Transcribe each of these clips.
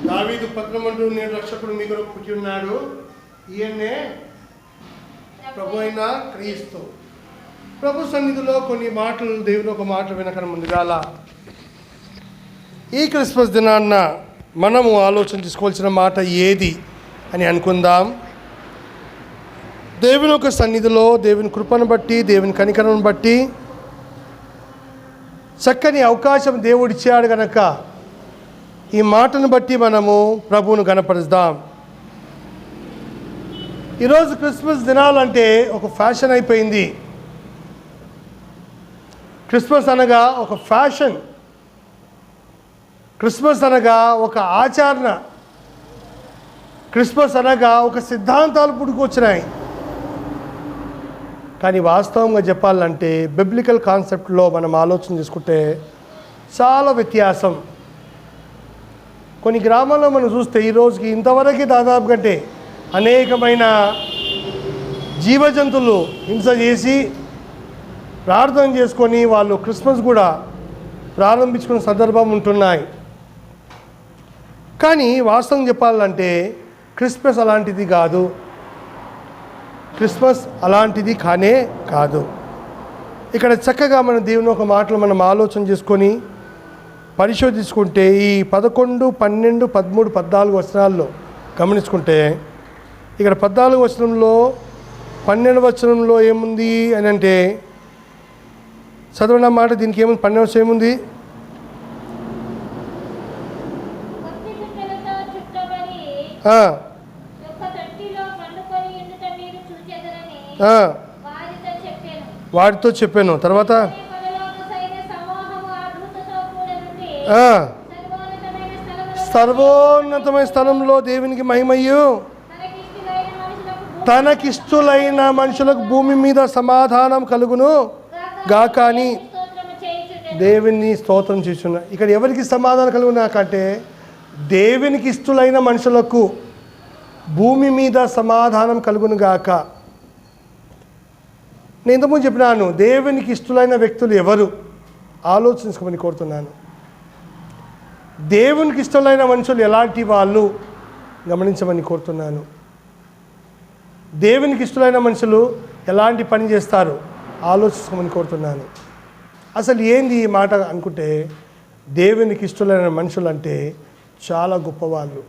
దావీదు పత్రమంటూ నేడు రక్షకుడు మీ కొరకు పుట్టి ఉన్నాడు, ఈయన్నే ప్రభు అయిన క్రీస్తు. ప్రభు సన్నిధిలో కొన్ని మాటలు, దేవుని ఒక మాట వినకన ముందుగాల ఈ క్రిస్మస్ దినాన్న మనము ఆలోచన తీసుకోవాల్సిన మాట ఏది అని అనుకుందాం. దేవుని ఒక సన్నిధిలో దేవుని కృపను బట్టి, దేవుని కనికరను బట్టి చక్కని అవకాశం దేవుడిచ్చాడు గనక ఈ మాటను బట్టి మనము ప్రభువును గణపరుద్దాం. ఈరోజు క్రిస్మస్ దినాలంటే ఒక ఫ్యాషన్ అయిపోయింది. క్రిస్మస్ అనగా ఒక ఫ్యాషన్, క్రిస్మస్ అనగా ఒక ఆచరణ, క్రిస్మస్ అనగా ఒక సిద్ధాంతాలు పుట్టుకొచ్చినాయి. కానీ వాస్తవంగా చెప్పాలంటే బిబ్లికల్ కాన్సెప్ట్లో మనం ఆలోచన చేసుకుంటే చాలా వ్యత్యాసం. కొన్ని గ్రామాల్లో మనం చూస్తే ఈరోజుకి ఇంతవరకు దాదాపు కంటే అనేకమైన జీవజంతువులు హింస చేసి ప్రార్థన చేసుకొని వాళ్ళు క్రిస్మస్ కూడా ప్రారంభించుకునే సందర్భం ఉంటున్నాయి. కానీ వాస్తవం చెప్పాలంటే క్రిస్మస్ అలాంటిది కాదు, క్రిస్మస్ అలాంటిది కానే కాదు. ఇక్కడ చక్కగా మన దేవుని ఒక మాటలు మనం ఆలోచన చేసుకొని పరిశోధించుకుంటే ఈ 11, 12, 13, 14 వచనాల్లో గమనించుకుంటే ఇక్కడ 14 వచనంలో 12 వచనంలో ఏముంది అని అంటే చదవడం మాట దీనికి ఏముంది? 12 వచనం ఏముంది? వాడితో చెప్పాను. తర్వాత సర్వోన్నతమైన స్థలంలో దేవునికి మహిమయు తనకిష్టులైన మనుషులకు భూమి మీద సమాధానం కలుగును గాక అని దేవుని స్తోత్రం చేస్తున్నా. ఇక్కడ ఎవరికి సమాధానం కలుగునాకంటే దేవునికి ఇష్టలైన మనుషులకు భూమి మీద సమాధానం కలుగును గాక. నేను ఇంతకుముందు చెప్పినాను, దేవునికి ఇష్టలైన వ్యక్తులు ఎవరు ఆలోచించుకోమని కోరుతున్నాను. దేవునికి ఇష్టమైన మనుషులు ఎలాంటి వాళ్ళు గమనించమని కోరుతున్నాను. దేవునికి ఇష్టమైన మనుషులు ఎలాంటి పని చేస్తారు ఆలోచించుకోమని కోరుతున్నాను. అసలు ఏంది ఈ మాట అనుకుంటే, దేవునికి ఇష్టమైన మనుషులు అంటే చాలా గొప్పవాళ్ళు.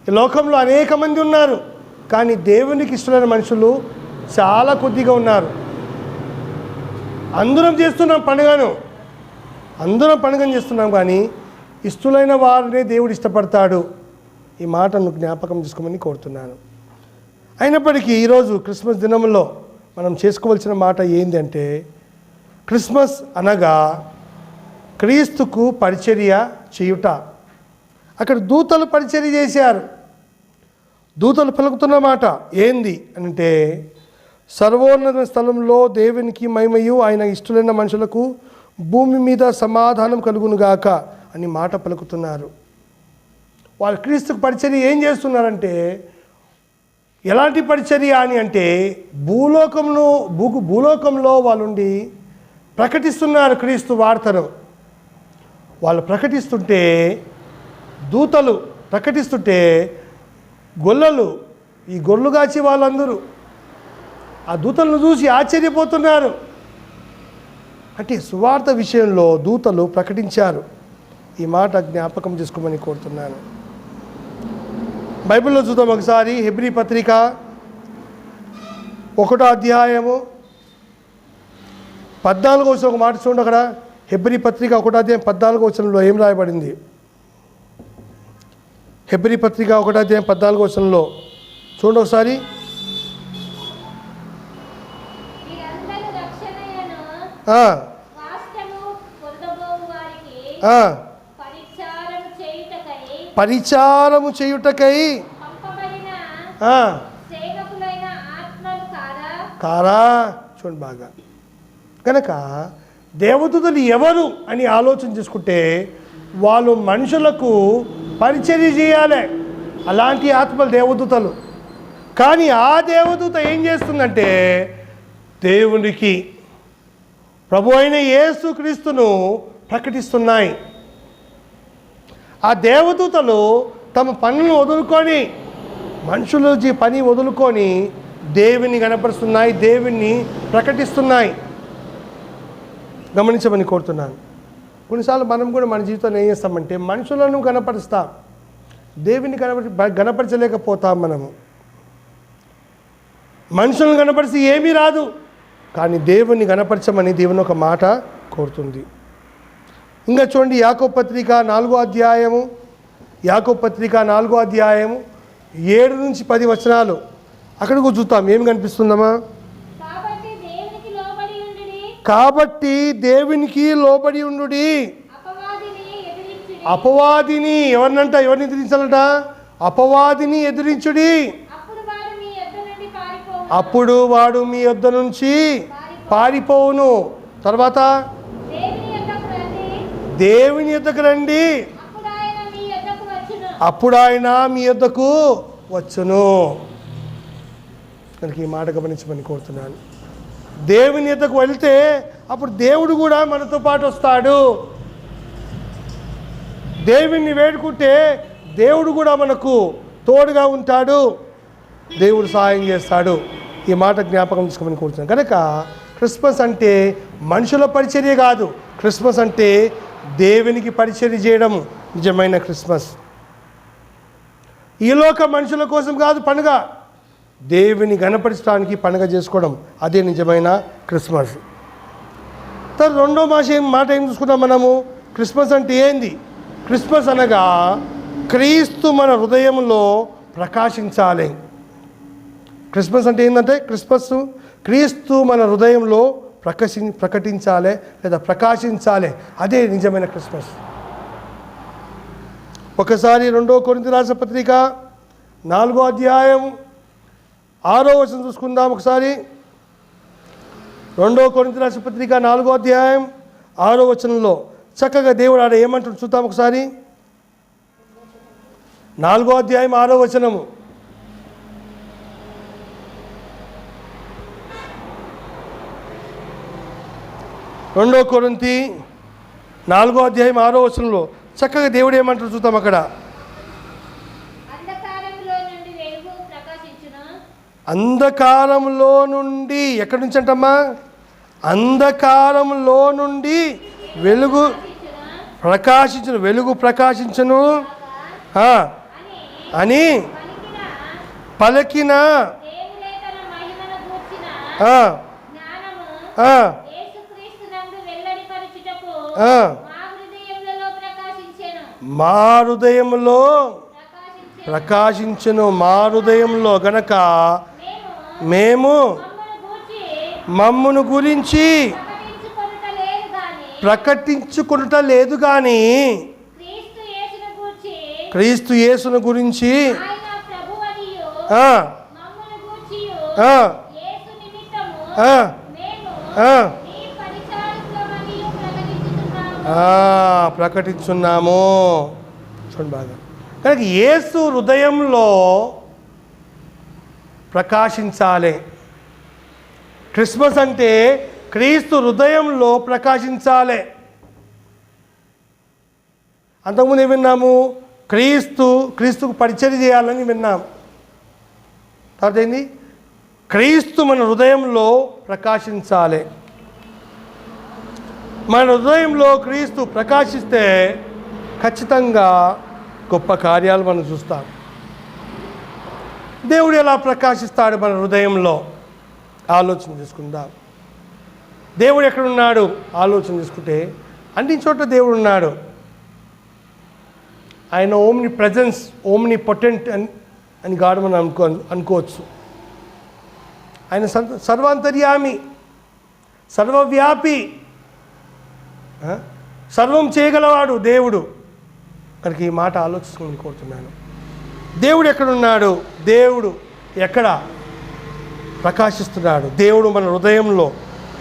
ఈ లోకంలో అనేక మంది ఉన్నారు, కానీ దేవునికి ఇష్టమైన మనుషులు చాలా కొద్దిగా ఉన్నారు. అందరం చేస్తున్నాం పండుగను, అందరం పండుగను చేస్తున్నాం, కానీ ఇష్టలైన వారినే దేవుడు ఇష్టపడతాడు. ఈ మాటను జ్ఞాపకం చేసుకోమని కోరుతున్నాను. అయినప్పటికీ ఈరోజు క్రిస్మస్ దినంలో మనం చేసుకోవాల్సిన మాట ఏంటి అంటే, క్రిస్మస్ అనగా క్రీస్తుకు పరిచర్య చేయుట. అక్కడ దూతలు పరిచర్య చేశారు. దూతలు పలుకుతున్న మాట ఏంది అంటే, సర్వోన్నత స్థలంలో దేవునికి మహిమయు ఆయన ఇష్టలైన మనుషులకు భూమి మీద సమాధానం కలుగునుగాక అని మాట పలుకుతున్నారు. వాళ్ళు క్రీస్తుకు పరిచర్య ఏం చేస్తున్నారంటే, ఎలాంటి పరిచర్య అని అంటే భూలోకంలో వాళ్ళుండి ప్రకటిస్తున్నారు క్రీస్తు వార్తను. వాళ్ళు ప్రకటిస్తుంటే, దూతలు ప్రకటిస్తుంటే గొల్లలు, ఈ గొర్రెలు కాచి వాళ్ళందరూ ఆ దూతలను చూసి ఆశ్చర్యపోతున్నారు. అంటే సువార్త విషయంలో దూతలు ప్రకటించారు. ఈ మాట జ్ఞాపకం చేసుకోమని కోరుతున్నాను. బైబిల్లో చూద్దాం ఒకసారి. హెబ్రీ పత్రిక 1వ అధ్యాయము 14వ వచనం ఒక మాట చూడండి. అక్కడ హెబ్రీ పత్రిక 1వ అధ్యాయం 14వ వచనంలో ఏం రాయబడింది? హెబ్రీ పత్రిక 1వ అధ్యాయం 14వ వచనంలో చూడండి ఒకసారి. పరిచారము చేయుటకై కారా. చూడండి బాగా. కనుక దేవదూతలు ఎవరు అని ఆలోచన చేసుకుంటే వాళ్ళు మనుషులకు పరిచర్య చేయాలి. అలాంటి ఆత్మలు దేవదూతలు. కానీ ఆ దేవదూత ఏం చేస్తుందంటే దేవునికి ప్రభు అయిన యేసు క్రీస్తును ప్రకటిస్తున్నాయి. ఆ దేవదూతలు తమ పనులను వదులుకొని, మనుషుల పని వదులుకొని దేవుని కనపరుస్తున్నాయి, దేవుణ్ణి ప్రకటిస్తున్నాయి. గమనించమని కోరుతున్నాను. కొన్నిసార్లు మనం కూడా మన జీవితంలో ఏం చేస్తామంటే మనుషులను కనపరుస్తాం, దేవుని గనపరచలేకపోతాం. మనము మనుషులను కనపరిచి ఏమీ రాదు, కానీ దేవుణ్ణి గనపరచమని దేవుని ఒక మాట కోరుతుంది. ఇంకా చూడండి, యాకోబు పత్రిక 4వ అధ్యాయము, యాకోబు పత్రిక 4వ అధ్యాయము 7 నుంచి 10 వచనాలు అక్కడికి చూద్దాం. ఏమి కనిపిస్తుందమ్మా? కాబట్టి దేవునికి లోబడి ఉండుడి. అపవాదిని ఎవరిని ఎదిరించాలట? అపవాదిని ఎదిరించుడి. అప్పుడు వాడు మీ యొద్ద నుంచి పారిపోవును. తర్వాత దేవుని యొద్దకు రండి, అప్పుడు ఆయన మీ యొద్దకు వచ్చును. కనుక ఈ మాట గమనించమని కోరుతున్నాను. దేవుని యొద్దకు వెళ్తే అప్పుడు దేవుడు కూడా మనతో పాటు వస్తాడు. దేవుణ్ణి వేడుకుంటే దేవుడు కూడా మనకు తోడుగా ఉంటాడు, దేవుడు సహాయం చేస్తాడు. ఈ మాట జ్ఞాపకం చేసుకోమని కోరుతున్నాను. కనుక క్రిస్మస్ అంటే మనుషుల పరిచర్య కాదు, క్రిస్మస్ అంటే దేవునికి పరిచర్య చేయడం నిజమైన క్రిస్మస్. ఈ లోక మనుషుల కోసం కాదు పండుగ, దేవుని గణపరచడానికి పండుగ చేసుకోవడం, అదే నిజమైన క్రిస్మస్. తర్వాత రెండో మాట ఏం చూసుకుంటాం మనము? క్రిస్మస్ అంటే ఏంది? క్రిస్మస్ అనగా క్రీస్తు మన హృదయంలో ప్రకాశించాలి. క్రిస్మస్ అంటే ఏంటంటే క్రీస్తు మన హృదయంలో ప్రకటించాలి లేదా ప్రకాశించాలి, అదే నిజమైన క్రిస్మస్. ఒకసారి 2 కొరింథీ రాసిన పత్రిక 4వ అధ్యాయం 6వ వచనం చూసుకుందాం. ఒకసారి 2 కొరింథీ రాసిన పత్రిక 4వ అధ్యాయం 6వ వచనంలో చక్కగా దేవుడు ఆడ ఏమంటాడు చూద్దాం. ఒకసారి 4వ అధ్యాయం 6వ వచనము. 2 కొరింథీ 4వ అధ్యాయం 6వ వచనంలో చక్కగా దేవుడు ఏమంటారు చూద్దాం. అక్కడ అంధకారంలో నుండి, ఎక్కడి నుంచి అంటమ్మా? అంధకారంలో నుండి వెలుగు ప్రకాశించును, వెలుగు ప్రకాశించును అని పలికిన మా హృదయంలో ప్రకాశించును. మా హృదయంలో గనక మేము మమ్మును గురించి ప్రకటించుకొనుట లేదు కానీ క్రీస్తు యేసును గురించి ప్రకటించున్నాము. చూడండి బాగా. కనుక యేసు హృదయంలో ప్రకాశించాలి. క్రిస్మస్ అంటే క్రీస్తు హృదయంలో ప్రకాశించాలి. అంతకుముందు ఏం విన్నాము? క్రీస్తుకు పరిచర్య చేయాలని విన్నాం. తర్వాత ఏంది? క్రీస్తు మన హృదయంలో ప్రకాశించాలి. మన హృదయంలో క్రీస్తు ప్రకాశిస్తే ఖచ్చితంగా గొప్ప కార్యాలు మనం చూస్తాం. దేవుడు ఎలా ప్రకాశిస్తాడు మన హృదయంలో? ఆలోచన చేసుకుందాం. దేవుడు ఎక్కడున్నాడు? ఆలోచన చేసుకుంటే అన్ని చోట్ల దేవుడు ఉన్నాడు. ఆయన ఓమ్ని ప్రెజెన్స్, ఓమ్ని పొటెంట్ అని గాడు మనం అనుకోవచ్చు. ఆయన సర్వాంతర్యామి, సర్వవ్యాపి, సర్వం చేయగలవాడు దేవుడు. కనుక ఈ మాట ఆలోచించుకోమని కోరుతున్నాను. దేవుడు ఎక్కడున్నాడు? దేవుడు ఎక్కడ ప్రకాశిస్తున్నాడు? దేవుడు మన హృదయంలో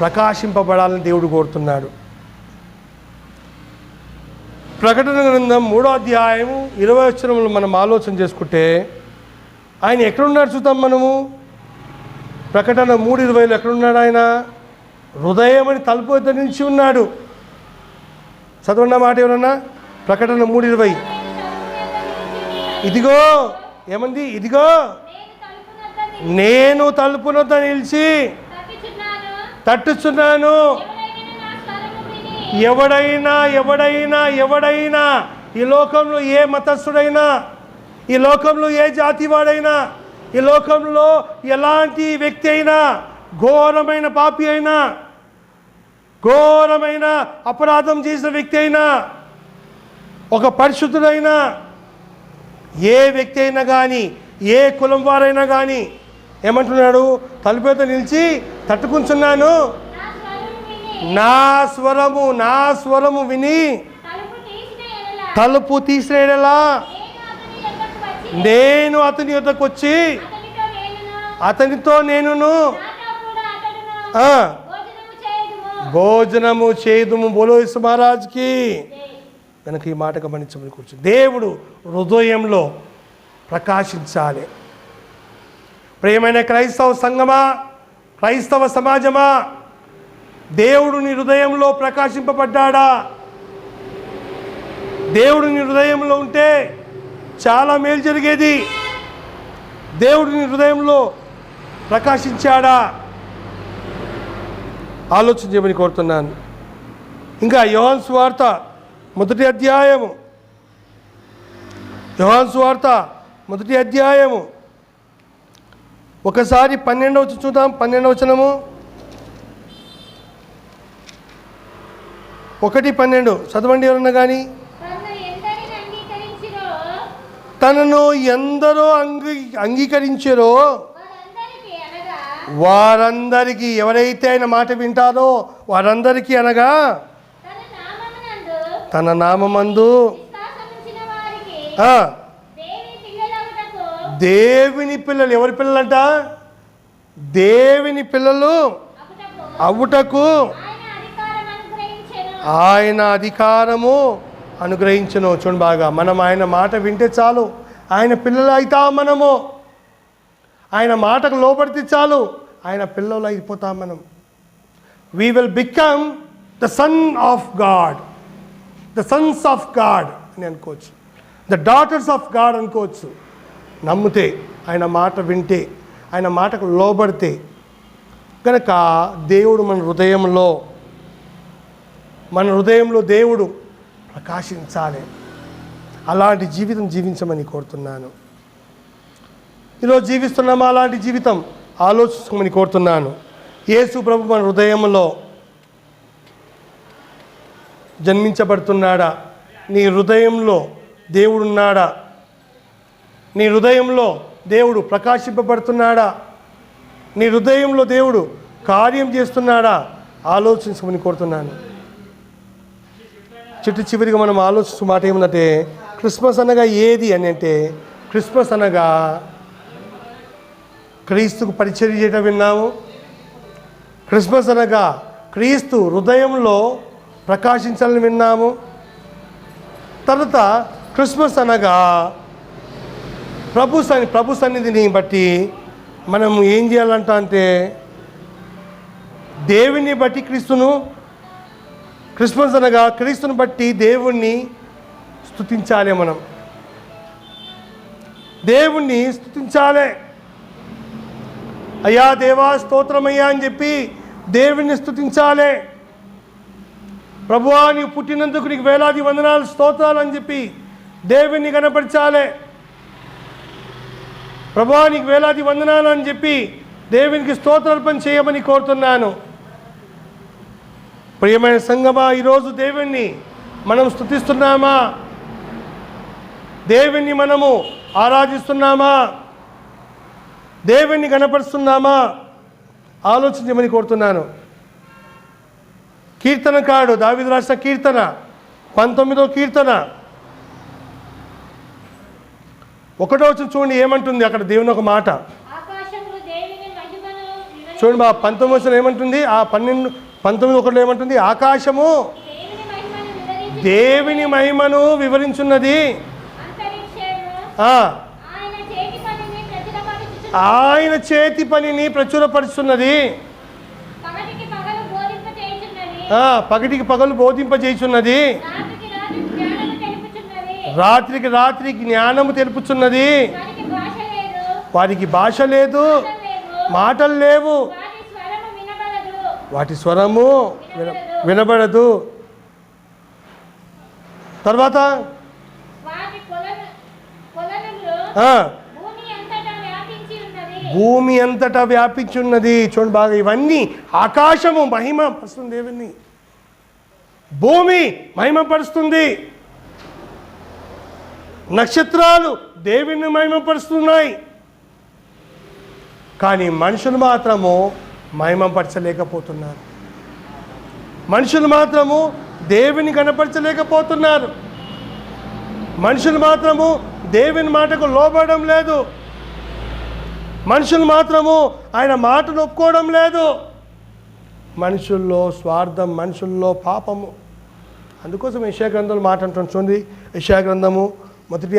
ప్రకాశింపబడాలని దేవుడు కోరుతున్నాడు. ప్రకటన గ్రంథం 3వ అధ్యాయము 20వ వచనంలో మనం ఆలోచన చేసుకుంటే ఆయన ఎక్కడున్నాడు చూద్దాం మనము. ప్రకటన 3:20లో ఎక్కడున్నాడు ఆయన? హృదయం అని తలుపు వద్ద నిలిచి ఉన్నాడు. చదవండి మాట ఎవరన్నా. ప్రకటన 3:20. ఇదిగో ఏమంది? ఇదిగో నేను తలుపునొద్ద నిలిచి తట్టుచున్నాను. ఎవడైనా ఈ లోకంలో ఏ మతస్థుడైనా, ఈ లోకంలో ఏ జాతివాడైనా, ఈ లోకంలో ఎలాంటి వ్యక్తి అయినా, ఘోరమైన పాపి అయినా, ఘోరమైన అపరాధం చేసిన వ్యక్తి అయినా, ఒక పరిశుద్ధుడైనా, ఏ వ్యక్తి అయినా కానీ, ఏ కులం వారైనా కానీ ఏమంటున్నాడు? తలుపుతో నిలిచి తట్టుకుంటున్నాను. నా స్వరము విని తలుపు తీసినేలా నేను అతని యొద్దకు వచ్చి అతనితో నేనును భోజనము చేదుము. బోలో యేసు మహారాజ్కి. కనుక ఈ మాట గమనించమని కూర్చు. దేవుడు హృదయంలో ప్రకాశించాలి. ప్రియమైన క్రైస్తవ సంఘమా, క్రైస్తవ సమాజమా, దేవుడు నీ హృదయంలో ప్రకాశింపబడ్డా? దేవుడు నీ హృదయంలో ఉంటే చాలా మేలు జరిగేది. దేవుడు నీ హృదయంలో ప్రకాశించాడా? ఆలోచన చేయమని కోరుతున్నాను. ఇంకా యోహాను సువార్త మొదటి అధ్యాయము ఒకసారి 12వ చూద్దాం. 12వ వచనము 1:12 చదవండి ఎవరన్నా కానీ. తనను ఎందరో అంగీకరించారో వారందరికీ, ఎవరైతే ఆయన మాట వింటారో వారందరికీ, అనగా తన నామమందు దేవుని పిల్లలు. ఎవరి పిల్లలంట? దేవుని పిల్లలు అవుటకు ఆయన అధికారము అనుగ్రహించను. చూడండి బాగా, మనం ఆయన మాట వింటే చాలు, ఆయన పిల్లలు అవుతాం. మనము ఆయన మాటకు లోబడితే చాలు, ఆయన పిల్లలు అయిపోతాం మనం. We will become the son of God, the Sons of God అని అనుకోవచ్చు, ద డాటర్స్ ఆఫ్ గాడ్ అనుకోవచ్చు. నమ్మితే, ఆయన మాట వింటే, ఆయన మాటకు లోబడితే కనుక దేవుడు మన హృదయంలో దేవుడు ప్రకాశించాలి. అలాంటి జీవితం జీవించమని కోరుతున్నాను. ఈరోజు జీవిస్తున్నామా అలాంటి జీవితం? ఆలోచించమని కోరుతున్నాను. యేసు ప్రభు మన హృదయంలో జన్మించబడుతున్నాడా? నీ హృదయంలో దేవుడున్నాడా? నీ హృదయంలో దేవుడు ప్రకాశింపబడుతున్నాడా? నీ హృదయంలో దేవుడు కార్యం చేస్తున్నాడా? ఆలోచించమని కోరుతున్నాను. చివరిగా మనం ఆలోచించే మాట ఏముందంటే, క్రిస్మస్ అనగా ఏది అని అంటే, క్రిస్మస్ అనగా క్రీస్తుకు పరిచర్య చేయటం విన్నాము. క్రిస్మస్ అనగా క్రీస్తు హృదయంలో ప్రకాశించాలని విన్నాము. తర్వాత క్రిస్మస్ అనగా ప్రభు సన్నిధిని బట్టి మనం ఏం చేయాలంట అంటే, దేవుని బట్టి క్రిస్మస్ అనగా క్రీస్తుని బట్టి దేవుణ్ణి స్తుతించాలి. మనం దేవుణ్ణి స్తుతించాలి. అయ్యా దేవా స్తోత్రమయ్యా అని చెప్పి దేవుణ్ణి స్తుతించాలి. ప్రభువా నీవు పుట్టినందుకు నీకు వేలాది వందనాలు స్తోత్రాలు అని చెప్పి దేవుణ్ణి కనపరచాలి. ప్రభువా నీకు వేలాది వందనాలు అని చెప్పి దేవునికి స్తోత్రార్పణ చేయమని కోరుతున్నాను. ప్రియమైన సంగమా, ఈరోజు దేవుణ్ణి మనం స్తుతిస్తున్నామా? దేవుణ్ణి మనము ఆరాధిస్తున్నామా? దేవుణ్ణి కనపరుస్తున్నామా? ఆలోచించమని కోరుతున్నాను. కీర్తనకారుడు దావీదు రాసిన కీర్తన 19వ కీర్తన 1వ వచనం చూడండి ఏమంటుంది అక్కడ. దేవుని ఒక మాట చూడండి బా. 19వ వచనం ఏమంటుంది? ఆ 19:1 ఏమంటుంది? ఆకాశము దేవుని మహిమను వివరించున్నది, ఆయన చేతి పనిని ప్రచురపరుచున్నది, పగటికి పగలు బోధింపజేయుచున్నది, రాత్రికి రాత్రి జ్ఞానము తెలుపుచున్నది. వారికి భాష లేదు, మాటలు లేవు, వాటి స్వరము వినబడదు. తర్వాత భూమి అంతటా వ్యాపించి ఉన్నది. చూడండి బాగా, ఇవన్నీ ఆకాశము మహిమ పరుస్తుంది దేవుని, భూమి మహిమ పరుస్తుంది, నక్షత్రాలు దేవుని మహిమపరుస్తున్నాయి. కానీ మనుషులు మాత్రము మహిమపరచలేకపోతున్నారు. మనుషులు మాత్రము దేవుని కనపరచలేకపోతున్నారు. మనుషులు మాత్రము దేవుని మాటకు లోబడడం లేదు. మనుషులు మాత్రము ఆయన మాటను ఒప్పుకోవడం లేదు. మనుషుల్లో స్వార్థం, మనుషుల్లో పాపము. అందుకోసం యెషయా గ్రంథంలో మాట అంటున్నాం. చూడండి, యెషయా గ్రంథము మొదటి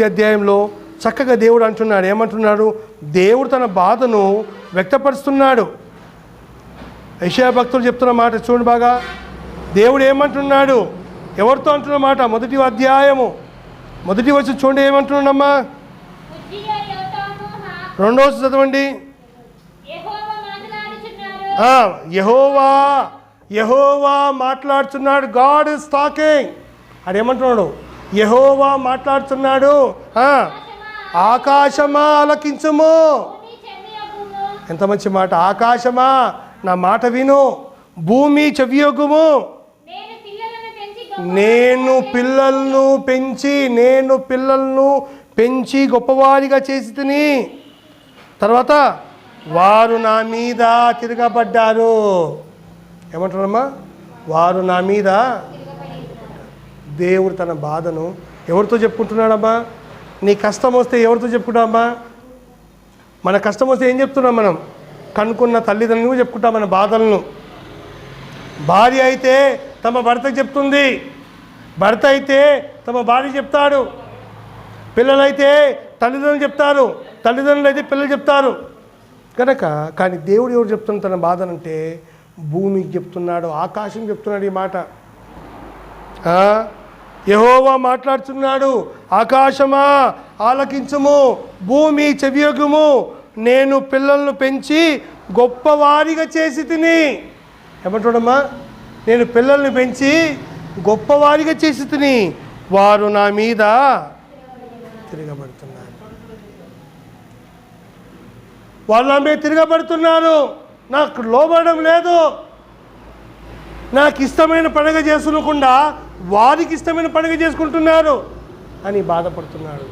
అధ్యాయంలో చక్కగా దేవుడు అంటున్నాడు. ఏమంటున్నాడు? దేవుడు తన బాధను వ్యక్తపరుస్తున్నాడు. యెషయా భక్తులు చెప్తున్న మాట చూడండి బాగా. దేవుడు ఏమంటున్నాడు, ఎవరితో అంటున్న మాట? మొదటి అధ్యాయము మొదటి వచ్చి చూడండి ఏమంటున్నాడమ్మా. రెండవ చదవండి. యెహోవా మాట్లాడుతున్నాడు. God is talking. అది ఏమంటున్నాడు? యెహోవా మాట్లాడుతున్నాడు. ఆకాశమా ఆలకించుము. ఎంత మంచి మాట! ఆకాశమా నా మాట విను, భూమి చెవియొగ్గుము. నేను పిల్లలను పెంచి గొప్పవారిగా చేసి తిని, తర్వాత వారు నా మీద తిరగబడ్డారు. ఏమంటున్నారమ్మా? వారు నా మీద. దేవుడు తన బాధను ఎవరితో చెప్పుకుంటున్నాడమ్మా? నీ కష్టం వస్తే ఎవరితో చెప్పుకుంటామమ్మా? మన కష్టం వస్తే ఏం చెప్తున్నాం మనం? కనుక్కున్న తల్లిదండ్రులకు చెప్పుకుంటాం మన బాధలను. భార్య అయితే తమ భర్తకు చెప్తుంది, భర్త అయితే తమ భార్య చెప్తాడు, పిల్లలైతే తల్లిదండ్రులు చెప్తారు, తల్లిదండ్రులు అయితే పిల్లలు చెప్తారు కనుక. కానీ దేవుడు ఎవరు చెప్తున్నాడు తన బాధనంటే? భూమికి చెప్తున్నాడు, ఆకాశం చెప్తున్నాడు ఈ మాట. యెహోవా మాట్లాడుతున్నాడు. ఆకాశమా ఆలకించుము, భూమి చెవియొగ్గుము. నేను పిల్లలను పెంచి గొప్పవారిగా చేసి తిని. ఏమంటాడమ్మా? నేను పిల్లల్ని పెంచి గొప్పవారిగా చేసి తిని, వారు నా మీద తిరగబడుతున్నారు. వాళ్ళు నా మీద తిరగబడుతున్నారు, నాకు లోబడడం లేదు. నాకు ఇష్టమైన పండుగ చేసుకోకుండా వారికి ఇష్టమైన పండుగ చేసుకుంటున్నారు అని బాధపడుతున్నాడు.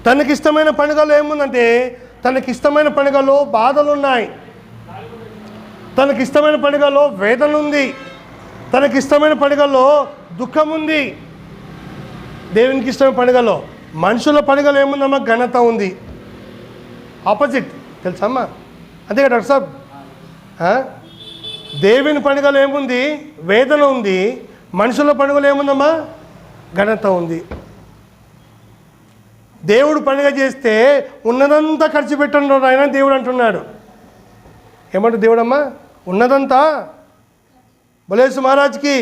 తనకిష్టమైన పండుగలో ఏముందంటే, తనకిష్టమైన పండుగలో బాధలు ఉన్నాయి, తనకిష్టమైన పండుగలో వేదన ఉంది, తనకిష్టమైన పండుగలో దుఃఖం ఉంది. దేవునికి ఇష్టమైన పండుగలో, మనుషుల పండుగలో ఏముందమ్మా? ఘనత ఉంది. ఆపోజిట్ తెలుసా అమ్మా? అంతే కదా డాక్టర్ సాబ్? దేవుని పండుగలో ఏముంది? వేదన ఉంది. మనుషుల పండుగలో ఏముందమ్మా? ఘనత ఉంది. దేవుడు పండుగ చేస్తే ఉన్నదంతా ఖర్చు పెట్టండి ఆయన దేవుడు అంటున్నాడు. ఏమంటు దేవుడమ్మా? ఉన్నదంతా బోలేసు మహారాజ్కి,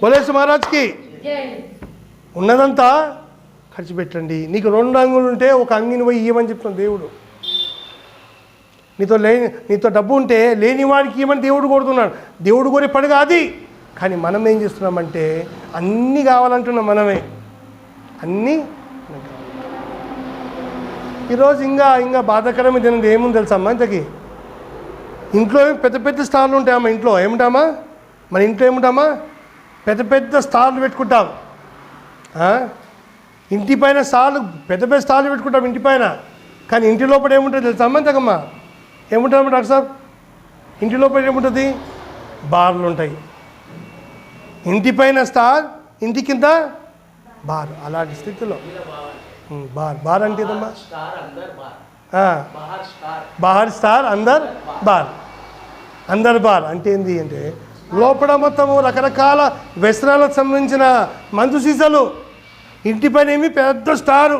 బోలేసు మహారాజ్కి, ఉన్నదంతా ఖర్చు పెట్టండి. నీకు 2 అంగులు ఉంటే ఒక అంగిని పోయి ఇవ్వమని చెప్తున్నాడు దేవుడు. నీతో డబ్బు ఉంటే లేని వాడికి ఇవ్వమని దేవుడు కోరుతున్నాడు. దేవుడు కోరే పండుగ అది. కానీ మనం ఏం చేస్తున్నామంటే అన్నీ కావాలంటున్నాం మనమే. అన్నీ ఈరోజు ఇంకా బాధాకరమైనది ఏముంది తెలుసమ్మా? ఇంతకీ ఇంట్లో పెద్ద పెద్ద స్టార్లు ఉంటాయమ్మా. ఇంట్లో ఏముంటామా? మన ఇంట్లో ఏముంటామా? పెద్ద పెద్ద స్టార్లు పెట్టుకుంటాం. ఇంటి పైన పెద్ద పెద్ద స్టార్లు పెట్టుకుంటాం ఇంటి పైన. కానీ ఇంటి లోపల ఏముంటుంది తెలుసమ్మా? ఇంతకమ్మా ఏముంటామా డాక్టర్ సాబ్? ఇంటి లోపల ఏముంటుంది? బార్లు ఉంటాయి. ఇంటి పైన స్టార్, ఇంటి కింద బార్. అలాంటి స్థితిలో బార్ అంటే ఏదమ్మా? బార్ స్టార్ అందర్ బార్. అందర్ బార్ అంటే ఏంటి అంటే లోపల మొత్తము రకరకాల వ్యసనాలకు సంబంధించిన మందు సీసాలు. ఇంటి పైన ఏమి పెద్ద స్టారు.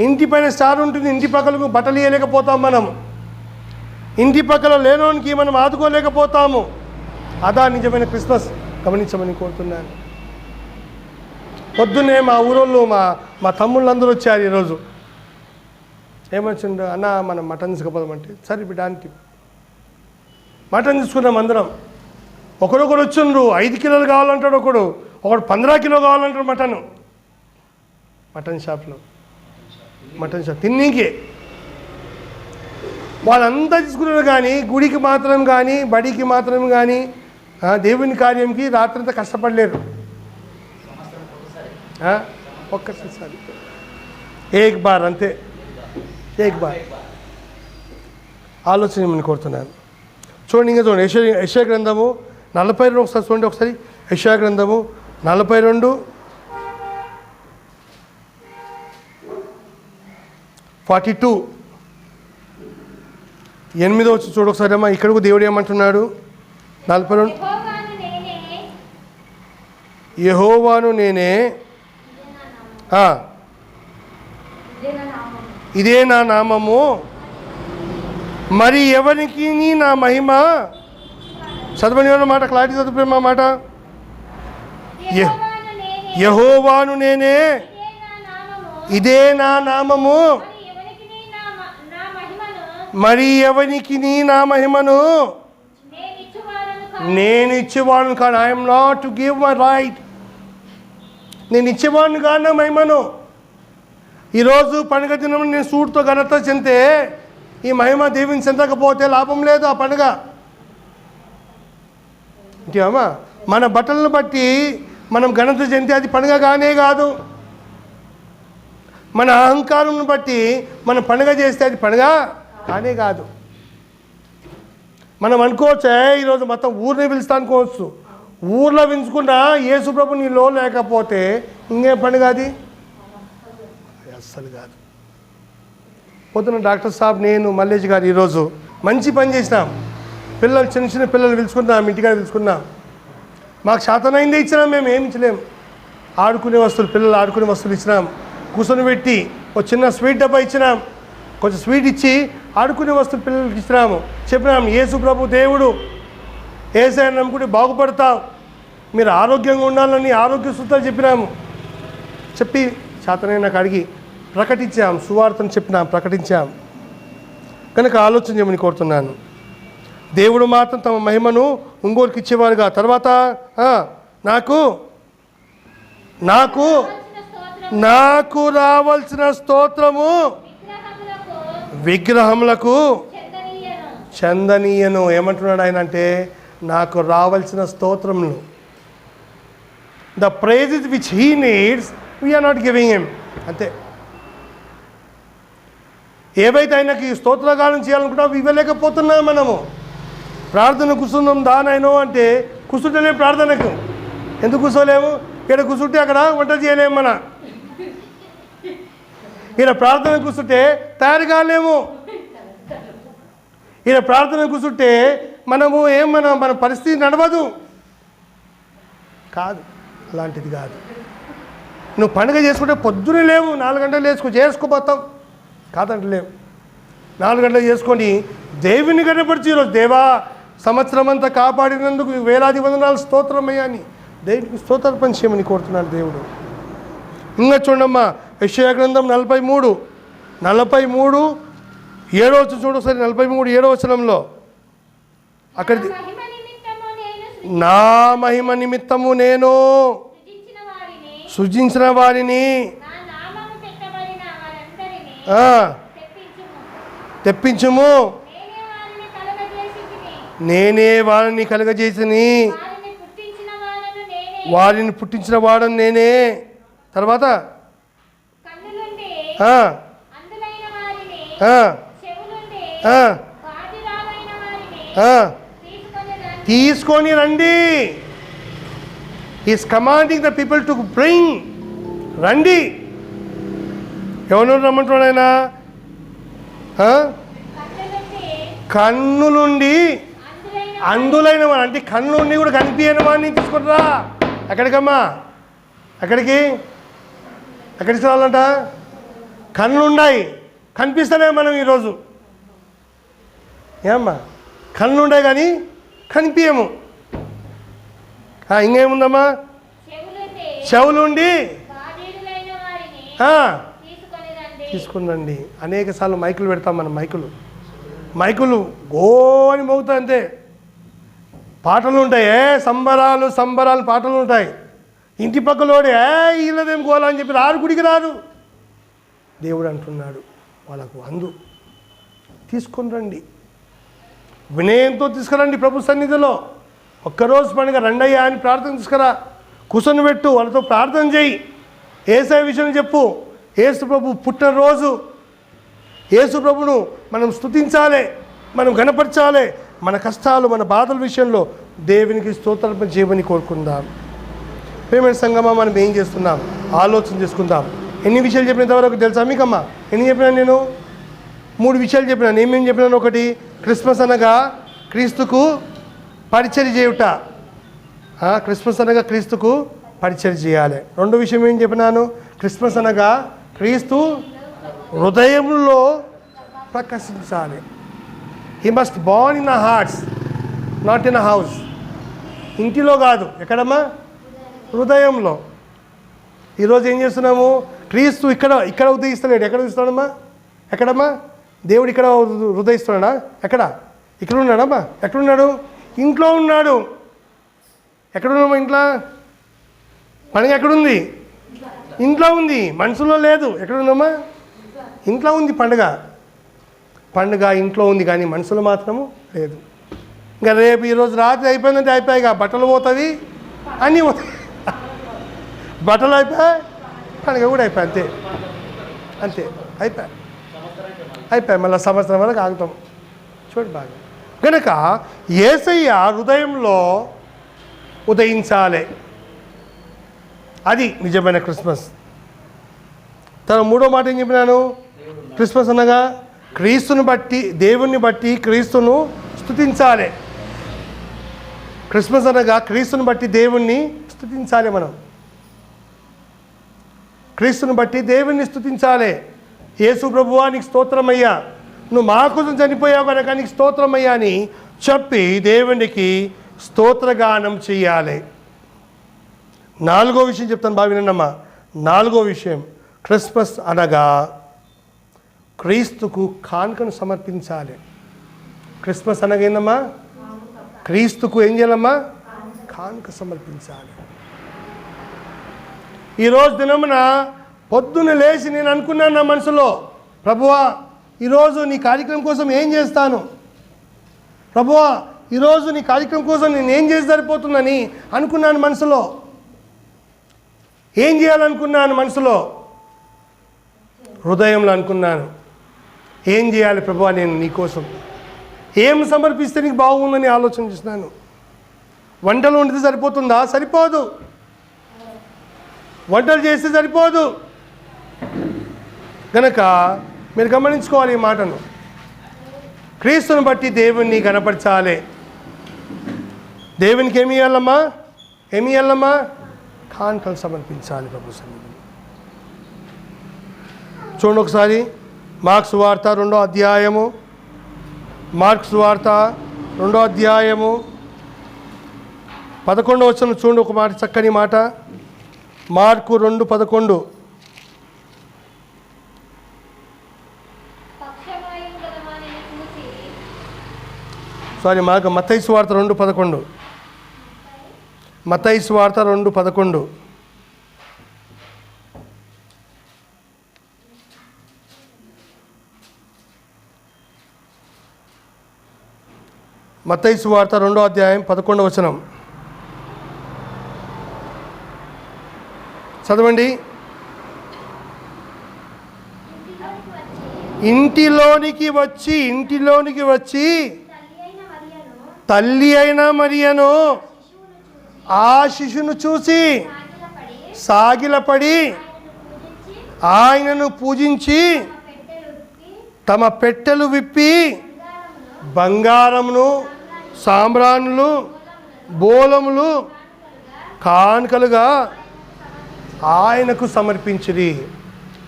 ఇంటి పైన స్టార్ ఉంటుంది. ఇంటి పక్కలకు బట్టలు ఇవ్వలేకపోతాం మనం. ఇంటి పక్కల లేనోనికి మనం ఆదుకోలేకపోతాము. అదా నిజమైన క్రిస్మస్ గమనించమని కోరుతున్నాను. పొద్దున్నే మా ఊరోళ్ళు మా తమ్ముళ్ళందరూ వచ్చారు ఈరోజు. ఏమొచ్చిండు, అన్న మనం మటన్ తీసుకుపోదామంటే సరే బిడ్డ అంటే మటన్ తీసుకున్నాం అందరం. ఒకరొకరు వచ్చిండ్రు 5 కిలోలు కావాలంటాడు, ఒకడు 15 కిలో కావాలంటాడు మటన్ షాప్లో. మటన్ షాప్ తిన్నీకే వాళ్ళంతా తీసుకున్నారు. కానీ గుడికి మాత్రం కానీ బడికి మాత్రం కానీ దేవుని కార్యంకి రాత్రంతా కష్టపడలేరు. ఒక్కసారి ఏక్ బార్ అంతే, ఏక్ బార్ ఆలోచన కోరుతున్నాను. చూడండి, ఇంకా చూడండి యెషయా గ్రంథము 42 ఒకసారి చూడండి. ఒకసారి యెషయా గ్రంథము 42 42 8 వచ్చి చూడు ఒకసారి అమ్మా. ఇక్కడకు దేవుడు ఏమంటున్నాడు? 42 యెహోవాను నేనే, ఇదే నా నామము, మరి ఎవరికి నా మహిమ. చదవని మాట క్లారిటీ చదువు మా మాట. యెహోవాను నేనే, ఇదే నా నామము, మరి ఎవరికి నా మహిమను నేను ఇచ్చేవాడును కాను. I'm not to give my right. నేను ఇచ్చేవాడిని కాను నా మహిమను. ఈరోజు పండుగ దినం నేను సూట్తో ఘనత చెందితే ఈ మహిమ దేవుని చెందకపోతే లాభం లేదు ఆ పండుగ. ఇంకేమా మన బట్టలను బట్టి మనం ఘనత చెందితే అది పండుగ కానే కాదు. మన అహంకారం బట్టి మనం పండుగ చేస్తే అది పండుగ కానే కాదు. మనం అనుకోవచ్చే ఈరోజు మొత్తం ఊరిని పిలుస్తా అనుకోవచ్చు. ఊర్లో పిలుచుకున్నా యేసుప్రభు నీలో లేకపోతే ఇంకే పండుగ అది అస్సలు కాదు. పొద్దున డాక్టర్ సాబ్ నేను మల్లేష్ గారు ఈరోజు మంచి పని చేసినాం. పిల్లలు చిన్న పిల్లలు పిలుచుకున్నాం, ఇంటికాడ పిలుచుకున్నాం. మాకు శాతనైందే ఇచ్చినాం, మేము ఏమి ఇచ్చలేము. ఆడుకునే వస్తువులు, పిల్లలు ఆడుకునే వస్తువులు ఇచ్చినాం. కూర్చొని పెట్టి ఒక చిన్న స్వీట్ డబ్బా ఇచ్చినాం. కొంచెం స్వీట్ ఇచ్చి ఆడుకునే వస్తువులు పిల్లలకి ఇచ్చినాము. చెప్పినాం యేసు ప్రభు దేవుడు, యేసయ్యను నమ్ముకుంటే బాగుపడతావు, మీరు ఆరోగ్యంగా ఉండాలని ఆరోగ్య సూత్రాలు చెప్పినాము. చెప్పి శాతనైన నాకు అడిగి ప్రకటించాం, సువార్తను చెప్పినాం, ప్రకటించాం. కనుక ఆలోచన చేయమని కోరుతున్నాను. దేవుడు మాత్రం తమ మహిమను ఇంకోరికి ఇచ్చేవారుగా. తర్వాత నాకు నాకు రావాల్సిన స్తోత్రము విగ్రహములకు చందనీయను. ఏమంటున్నాడు ఆయన అంటే నాకు రావాల్సిన స్తోత్రములు, the praises which he needs we are not giving him. అంతే. ఏవైతే ఆయనకి స్తోత్రగానం చేయాలనుకుంటామో ఇవ్వలేకపోతున్నాం. మనము ప్రార్థన కూర్చుందాం దానైనో అంటే కూర్చుంటేనే ప్రార్థనకు. ఎందుకు కూర్చోలేము? ఇక్కడ కూర్చుంటే అక్కడ వంట చేయలేము. ఈయన ప్రార్థన కూర్చుంటే తయారు కాలేము. ఈయన ప్రార్థన కూర్చుంటే మనము మన పరిస్థితి నడవదు. కాదు, అలాంటిది కాదు. నువ్వు పండుగ చేసుకుంటే పొద్దునే లేవు, 4 గంటలు చేసుకోపోతాం. కాదంటలేవు. 4 గంటలు చేసుకొని దేవుని గణపరిచి ఈరోజు దేవా సంవత్సరం అంతా కాపాడినందుకు వేలాది వందనాలు స్తోత్రమయ్యా అని దేవునికి స్తోత్రార్పణ చేయమని కోరుతున్నాడు దేవుడు. ఇంకా చూడమ్మా యెషయా గ్రంథం 43 7 చూడు ఒకసారి. 43 7 వచనంలో అక్కడ నా మహిమ నిమిత్తము నేను సృజించిన వారిని తెప్పించుము, నేనే వారిని కలగజేసిని, వారిని పుట్టించిన వాడని నేనే. తర్వాత తీసుకొని రండి. Is commanding the people to bring. రండి. ఎవరు రమ్మంటున్నాడు ఆయన? కన్నులుండి అందులైన వాడు అంటే కన్ను నుండి కూడా కనిపించని వాడిని తీసుకుంటారా. ఎక్కడికమ్మా? ఎక్కడికి రావాలంట? కన్నులుండాయి, కనిపిస్తలే మనం ఈరోజు. ఏమ్మా? కన్నులుండాయి కానీ కనిపించము. ఇంకేముందమ్మా? చెవులుండి తీసుకునండి. అనేక సార్లు మైకులు పెడతాం మనం. మైకులు గో అని మోగుతాయి అంతే. పాటలు ఉంటాయి, సంబరాలు పాటలు ఉంటాయి. ఇంటి పక్కలోడే వీళ్ళదేం గోలా అని చెప్పి రారు, గుడికి రారు. దేవుడు అంటున్నాడు వాళ్ళకు తీసుకొని రండి, వినయంతో తీసుకురండి ప్రభు సన్నిధిలో. ఒక్కరోజు పండుగ రండయ్యా అని ప్రార్థన తీసుకురా, కూర్చొని పెట్టు, వాళ్ళతో ప్రార్థన చేయి, యేసయ్య విషయం చెప్పు. యేసు ప్రభు పుట్టినరోజు, యేసు ప్రభును మనం స్తుతించాలి, మనం గణపరచాలి. మన కష్టాలు, మన బాధల విషయంలో దేవునికి స్తోత్రం చేయమని కోరుకుందాం. ప్రేమ సంగమా, మనం ఏం చేస్తున్నాం ఆలోచన చేసుకుందాం. ఎన్ని విషయాలు చెప్పినంతవరకు తెలుసా మీకమ్మా? ఎన్ని చెప్పినాను నేను? 3 విషయాలు చెప్పినాను. ఏమేమి చెప్పినాను? ఒకటి, క్రిస్మస్ అనగా క్రీస్తుకు పరిచర్య చేయుట. క్రిస్మస్ అనగా క్రీస్తుకు పరిచర్య చేయాలి. 2 విషయం ఏం చెప్పినాను? క్రిస్మస్ అనగా క్రీస్తు హృదయంలో ప్రకాశించాలి. He must born in a hearts, not in a house. ఇంటిలో కాదు, ఎక్కడమ్మా? హృదయంలో. ఈరోజు ఏం చేస్తున్నాము? క్రీస్తు ఇక్కడ ఉదయిస్తున్నాడు. ఎక్కడ ఉదయిస్తాడమ్మా? ఎక్కడమ్మా? దేవుడు ఇక్కడ హృదయిస్తున్నాడా? ఇక్కడ ఉన్నాడమ్మా? ఎక్కడున్నాడు? ఇంట్లో ఉన్నాడు. ఎక్కడున్నామా? ఇంట్లో. పండుగ ఎక్కడుంది? ఇంట్లో ఉంది, మనసులో లేదు. ఎక్కడున్నామా? ఇంట్లో ఉంది. పండుగ ఇంట్లో ఉంది, కానీ మనసులో మాత్రము లేదు. ఇంకా రేపు ఈరోజు రాత్రి అయిపోయిందంటే అయిపోయాయిగా, బట్టలు పోతుంది, అన్నీ పోతాయి. బట్టలు అయిపోయాయి, పండుగ కూడా అయిపోయి, అంతే అయిపోయాయి. మళ్ళీ సంవత్సరం వరకు ఆగుతాం. చూడు బాగా. కనుక యేసయ్య హృదయంలో ఉదయించాలి. అది నిజమైన క్రిస్మస్. తన 3వ మాట ఏం చెప్పినాను? క్రిస్మస్ అనగా క్రీస్తుని బట్టి, దేవుణ్ణి బట్టి క్రీస్తును స్తుతించాలి. క్రిస్మస్ అనగా క్రీస్తుని బట్టి దేవుణ్ణి స్తుతించాలి. మనం క్రీస్తుని బట్టి దేవుణ్ణి స్తుతించాలి. యేసు ప్రభువా నీకు స్తోత్రమయ్యా, నువ్వు మా కోసం చనిపోయావు కనుక నీకు స్తోత్రమయ్యా అని చెప్పి దేవునికి స్తోత్రగానం చెయ్యాలి. 4వ విషయం చెప్తాను, బాగా వినండమ్మా. 4వ విషయం, క్రిస్మస్ అనగా క్రీస్తుకు కానుకను సమర్పించాలి. క్రిస్మస్ అనగా ఏందమ్మా? క్రీస్తుకు ఏం చేయాలమ్మా? కానుక సమర్పించాలి. ఈరోజు దినమున పొద్దున్న లేచి నేను అనుకున్నాను నా మనసులో, ప్రభువా ఈరోజు నీ కార్యక్రమం కోసం ఏం చేస్తాను, ప్రభువా ఈరోజు నీ కార్యక్రమం కోసం నేను ఏం చేసి సరిపోతుందని అనుకున్నాను మనసులో. ఏం చేయాలనుకున్నాను మనసులో, హృదయంలో అనుకున్నాను. ఏం చేయాలి ప్రభువా నేను నీకోసం, ఏం సమర్పిస్తే నీకు బాగుందని ఆలోచన చేస్తున్నాను. వంటలు వండితే సరిపోతుందా? సరిపోదు. వంటలు చేస్తే సరిపోదు. గనక మీరు గమనించుకోవాలి ఈ మాటను. క్రీస్తుని బట్టి దేవుణ్ణి గణపరచాలి. దేవునికి ఏమి ఇవ్వాలమ్మా? కానుకలు సమర్పించాలి ప్రభు సన్నిధిలో. చూడండి ఒకసారి మార్క్స్ వార్త 2వ అధ్యాయము, మార్క్స్ వార్త 2వ అధ్యాయము 11వ వచనం చూడండి. ఒక మాట, చక్కని మాట. మార్కు 2:11. సారీ, మత్తయి సువార్త 2:11. మత్తయి సువార్త 2:11. మత్తయి సువార్త 2వ అధ్యాయం 11వ వచనం చదవండి. ఇంటిలోనికి వచ్చి తల్లి అయిన మరియను ఆ శిశువును చూసి సాగిలపడి ఆయనను పూజించి తమ పెట్టెలు విప్పి బంగారమును, సాంబ్రాణులు, బోలములు కానుకలుగా ఆయనకు సమర్పించిరి.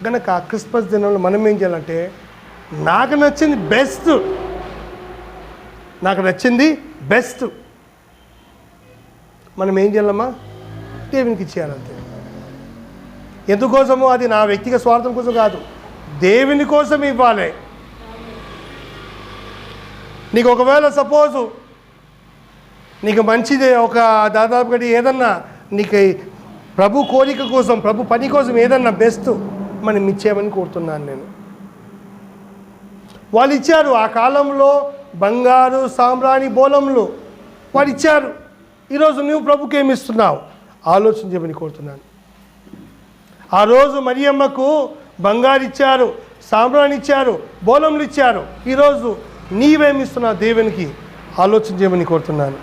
గనక క్రిస్మస్ దినంలో మనం ఏం చేయాలంటే, నాకు నచ్చింది బెస్ట్ మనం ఏం చేయాలమ్మా? దేవునికి ఇచ్చేయాలంతే. ఎందుకోసము? అది నా వ్యక్తిగత స్వార్థం కోసం కాదు, దేవుని కోసం ఇవ్వాలి. నీకు ఒకవేళ సపోజు నీకు మంచిది ఒక దాదాపుగా ఏదన్నా నీకు ప్రభు కోరిక కోసం, ప్రభు పని కోసం ఏదన్నా బెస్ట్ మనం ఇచ్చేయమని కోరుతున్నాను నేను. వాళ్ళు ఇచ్చారు ఆ కాలంలో బంగారు సాంబ్రాణి బోలములు వాళ్ళు ఇచ్చారు. ఈరోజు నువ్వు ప్రభుకి ఏమి ఇస్తున్నావు ఆలోచన చేయమని కోరుతున్నాను. ఆ రోజు మరియమ్మకు బంగారు ఇచ్చారు, సాంబ్రాణి ఇచ్చారు, బోలములు ఇచ్చారు. ఈరోజు నీవేమిస్తున్నావు దేవునికి ఆలోచన చేయమని కోరుతున్నాను.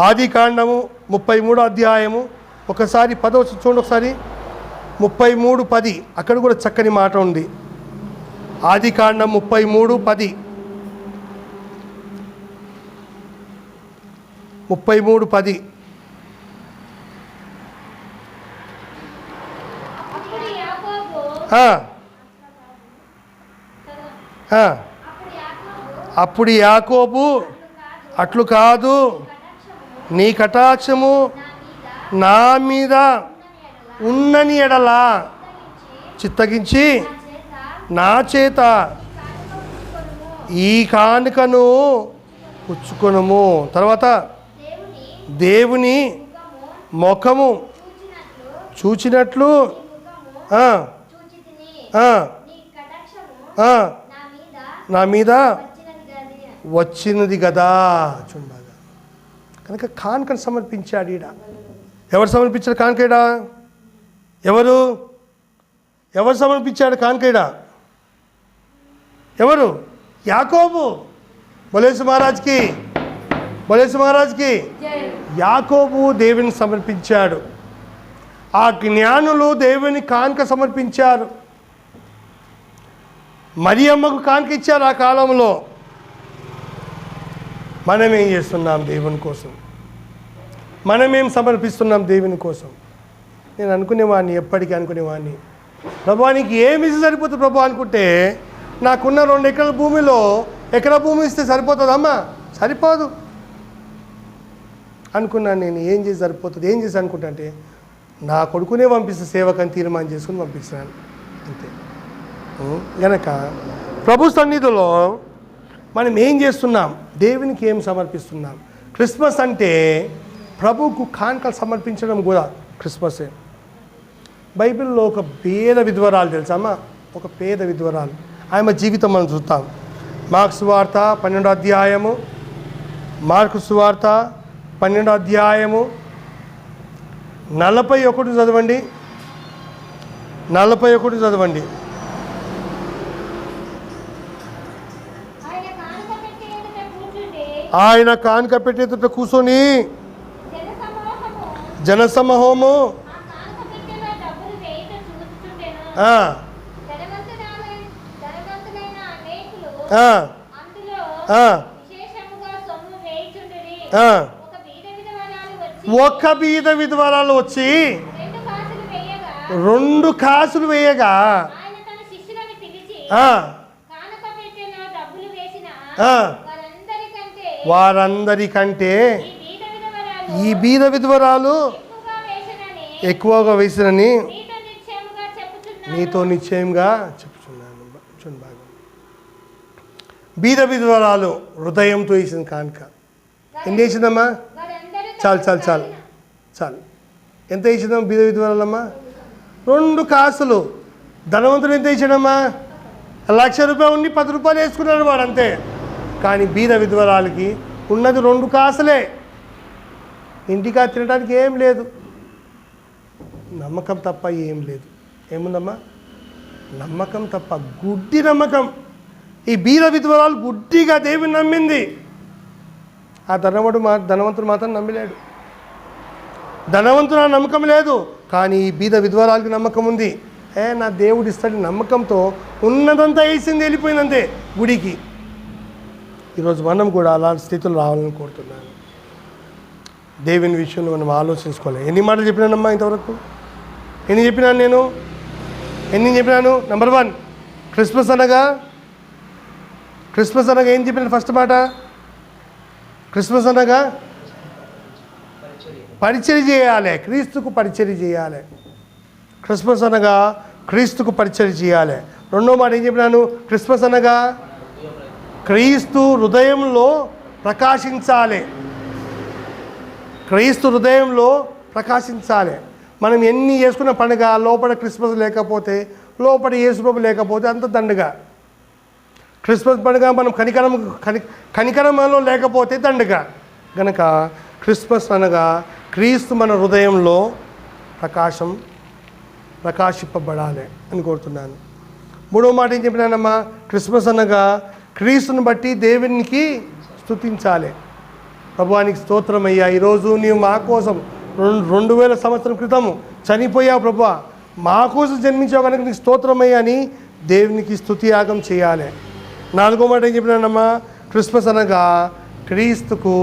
ఆది కాండము 33 అధ్యాయము ఒకసారి 10 చూడండి ఒకసారి. 33:10 అక్కడ కూడా చక్కని మాట ఉంది. ఆది కాండం 33:10. 33:10. అప్పుడు యాకోబు అట్లు కాదు, నీ కటాక్షము నా మీద ఉన్నని ఎడలా చిత్తగించి నా చేత ఈ కానుకను పుచ్చుకొనుము. తర్వాత దేవుని ముఖము చూచినట్లు నా మీద వచ్చినది కదా. చూడగా కనుక కానుకను సమర్పించాడు. ఈడ ఎవరు సమర్పించాడు కానుకైడా? ఎవరు సమర్పించాడు కానుకైడా? ఎవరు? యాకోబు. బోలేసు మహారాజ్కి యాకోబు దేవుని సమర్పించాడు. ఆ జ్ఞానులు దేవుని కానుక సమర్పించారు. మరియమ్మకు కానుక ఇచ్చారు ఆ కాలంలో. మనం ఏం చేస్తున్నాం దేవుని కోసం? మనమేం సమర్పిస్తున్నాం దేవుని కోసం? నేను అనుకునేవాడిని, ఎప్పటికీ అనుకునేవాడిని, ప్రభు నీకు ఏమి ఇస్తే సరిపోతుంది ప్రభు అనుకుంటే, నాకున్న 2 ఎకరాల భూమిలో ఎకరా భూమి ఇస్తే సరిపోతుందమ్మా? సరిపోదు అనుకున్నాను నేను. ఏం చేసి సరిపోతుంది? ఏం చేసి అనుకుంటా అంటే, నా కొడుకునే పంపిస్తే సేవకని తీర్మానం చేసుకుని పంపిస్తున్నాను అంతే. గనక ప్రభు సన్నిధిలో మనం ఏం చేస్తున్నాం? దేవునికి ఏం సమర్పిస్తున్నాం? క్రిస్మస్ అంటే ప్రభువుకు కానుకలు సమర్పించడం కూడా క్రిస్మసే. బైబిల్లో ఒక పేద విధవరాలు తెలుసమ్మా? ఒక పేద విధవరాలు, ఆమె జీవితం మనం చూస్తాం. మార్కు సువార్త 12వ అధ్యాయము, మార్కు సువార్త 12వ అధ్యాయము 41 చదవండి. 41 చదవండి. ఆయన కానుక పెట్టేట కూర్చొని జనసమూహము ఒక్క బీద విధవరాలు వచ్చి 2 కాసులు వేయగా వారందరికంటే ఈ బీద విధవరాలు ఎక్కువగా వేసినని నీతో నిశ్చయంగా చెప్పుచున్నాను. చూడండి బాగా, బీద విధవరాలు హృదయంతో వేసిన కానుక ఎంత వేసిందమ్మా? చాలు. ఎంత వేసిందమ్మా బీద విధవరాలమ్మా? 2 కాసులు. ధనవంతుడు ఎంత వేసాడమ్మా? ₹1,00,000 ఉండి 10 రూపాయలు వేసుకున్నాడు వాడు అంతే. కానీ బీద విధవరాలకి ఉన్నది 2 కాసులే. ఇంటికా తినడానికి ఏం లేదు, నమ్మకం తప్ప ఏం లేదు. ఏముందమ్మా? నమ్మకం తప్ప, గుడ్డి నమ్మకం. ఈ బీద విధవరాలు గుడ్డిగా దేవుని నమ్మింది. ఆ ధనవంతుడు మాత్రం నమ్మలేడు. ధనవంతుడు ఆ నమ్మకం లేదు, కానీ ఈ బీద విధవరాలకి నమ్మకం ఉంది. నా దేవుడు ఇస్తాడు నమ్మకంతో ఉన్నదంతా వేసింది, వెళ్ళిపోయిందంతే గుడికి. ఈరోజు మనం కూడా అలాంటి స్థితులు రావాలని కోరుతున్నాను. దేవుని విషయంలో మనం ఆలోచించుకోవాలి. ఎన్ని మాటలు చెప్పినానమ్మా ఇంతవరకు? ఎన్ని చెప్పినాను? నెంబర్ 1, క్రిస్మస్ అనగా ఏం చెప్పినాను? ఫస్ట్ మాట క్రిస్మస్ అనగా పరిచర్య చేయాలి, క్రీస్తుకు పరిచర్య చేయాలి. క్రిస్మస్ అనగా క్రీస్తుకు పరిచర్య చేయాలి. రెండో మాట ఏం చెప్పినాను? క్రిస్మస్ అనగా క్రీస్తు హృదయంలో ప్రకాశించాలి. క్రీస్తు హృదయంలో ప్రకాశించాలి. మనం ఎన్ని చేసుకున్న పండుగ లోపల క్రిస్మస్ లేకపోతే, లోపల యేసుప్రభు లేకపోతే అంత దండగా. క్రిస్మస్ పండుగ మనం కనికరంలో లేకపోతే దండగా. గనక క్రిస్మస్ అనగా క్రీస్తు మన హృదయంలో ప్రకాశింపబడాలి అని కోరుతున్నాను. మూడో మాట ఏం చెప్పినానమ్మా? క్రిస్మస్ అనగా క్రీస్తుని బట్టి దేవునికి స్తుతించాలి. ప్రభువానికి స్తోత్రమయ్యా, ఈరోజు నీవు మా కోసం 2000 సంవత్సరం క్రితం చనిపోయావు ప్రభువా, మా కోసం జన్మించావు కనుక నీకు స్తోత్రమయ్యా అని దేవునికి స్తుతియాగం చేయాలి. నాలుగో మాట ఏం చెప్పినానమ్మా? క్రిస్మస్ అనగా క్రీస్తుకు